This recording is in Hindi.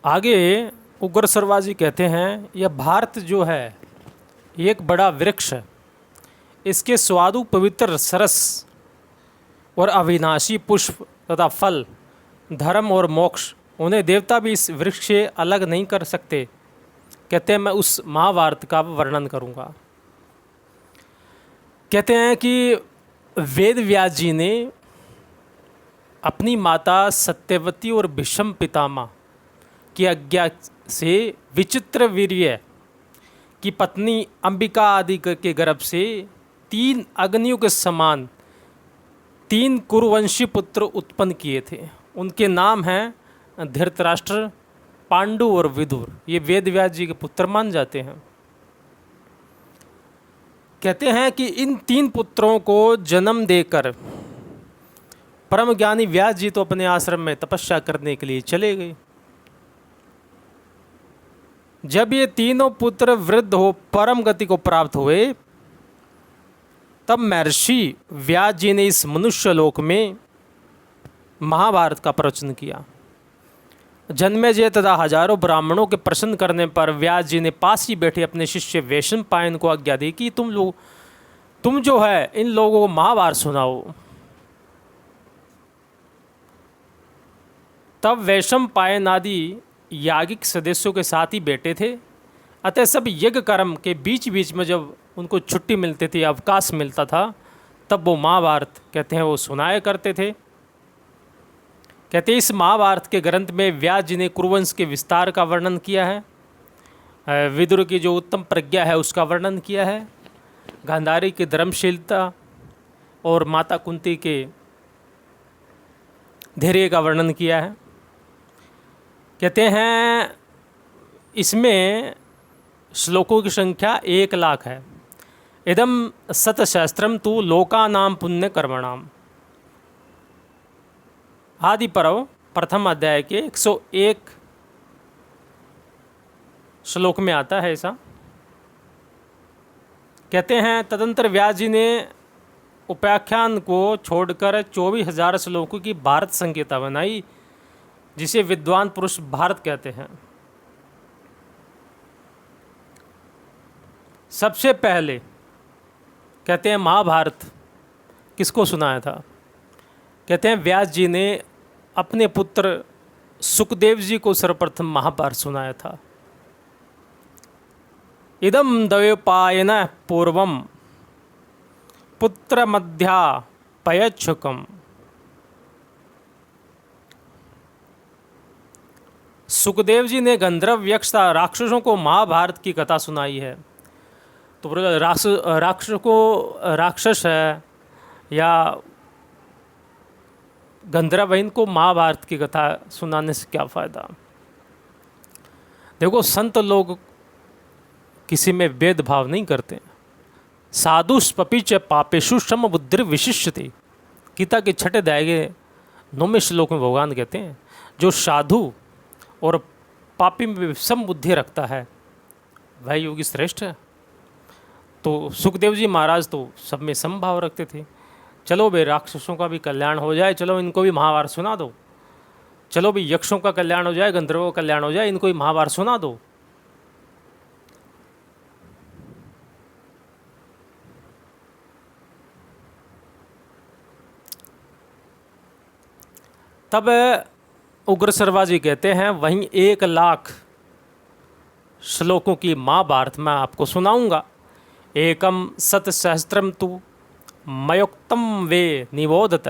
आगे उग्र सरवाजी कहते हैं, यह भारत जो है एक बड़ा वृक्ष है। इसके स्वादु पवित्र सरस और अविनाशी पुष्प तथा फल, धर्म और मोक्ष, उन्हें देवता भी इस वृक्ष से अलग नहीं कर सकते। कहते हैं मैं उस महाभारत का वर्णन करूँगा। कहते हैं कि वेद व्यास जी ने अपनी माता सत्यवती और भीष्म पितामह की आज्ञा से विचित्र वीर्य की पत्नी अंबिका आदि के गर्भ से 3 अग्नियों के समान 3 कुरुवंशी पुत्र उत्पन्न किए थे। उनके नाम हैं धृतराष्ट्र, पांडु और विदुर। ये वेद व्यास जी के पुत्र मान जाते हैं। कहते हैं कि इन 3 पुत्रों को जन्म देकर परम ज्ञानी व्यास जी तो अपने आश्रम में तपस्या करने के लिए चले गए। जब ये तीनों पुत्र वृद्ध हो परम गति को प्राप्त हुए, तब महर्षि व्यास जी ने इस मनुष्य लोक में महाभारत का प्रवचन किया। जन्मेजय तथा हजारों ब्राह्मणों के प्रश्न करने पर व्यास जी ने पास ही बैठे अपने शिष्य वैशंपायन को आज्ञा दी कि तुम जो है इन लोगों को महाभारत सुनाओ। तब वैशंपायन आदि याज्ञिक सदस्यों के साथ ही बैठे थे। अतः सब यज्ञ कर्म के बीच बीच में जब उनको छुट्टी मिलती थी, अवकाश मिलता था, तब वो महाभारत कहते हैं वो सुनाया करते थे। कहते हैं इस महाभारत के ग्रंथ में व्यास जी ने कुरुवंश के विस्तार का वर्णन किया है, विदुर की जो उत्तम प्रज्ञा है उसका वर्णन किया है, गांधारी की धर्मशीलता और माता कुंती के धैर्य का वर्णन किया है। कहते हैं इसमें श्लोकों की संख्या 1 लाख है। इदम सतशास्त्रम तु लोकानाम पुण्य कर्मणाम। आदि पर्व प्रथम अध्याय के 101 श्लोक में आता है ऐसा। कहते हैं तदंतर व्यास जी ने उपाख्यान को छोड़कर 24,000 श्लोकों की भारत संहिता बनाई, जिसे विद्वान पुरुष भारत कहते हैं। सबसे पहले कहते हैं महाभारत किसको सुनाया था? कहते हैं व्यास जी ने अपने पुत्र सुखदेव जी को सर्वप्रथम महाभारत सुनाया था। इदम द्वयोपायन पूर्वम पुत्र मध्या पयच्छुकम। सुखदेव जी ने गंधर्व यक्ष राक्षसों को महाभारत की कथा सुनाई है। तो राक्षस है या गंधर्व, इनको महाभारत की कथा सुनाने से क्या फ़ायदा? देखो संत लोग किसी में भेदभाव नहीं करते। साधुष्पपि च पापेषु सम बुद्धि विशिष्यते। गीता के 6 अध्याय के 9वें श्लोक में भगवान कहते हैं जो साधु और पापी में सम बुद्धि रखता है वह योगी श्रेष्ठ है। तो सुखदेव जी महाराज तो सब में समभाव रखते थे। चलो भाई राक्षसों का भी कल्याण हो जाए, चलो इनको भी महाभारत सुना दो। चलो भाई यक्षों का कल्याण हो जाए, गंधर्वों का कल्याण हो जाए, इनको भी महाभारत सुना दो। तब उग्र सरवाजी कहते हैं वहीं 1 लाख श्लोकों की महाभारत मैं आपको सुनाऊंगा। एकम सतसहस्त्रम तु मयोक्तम वे निबोधत।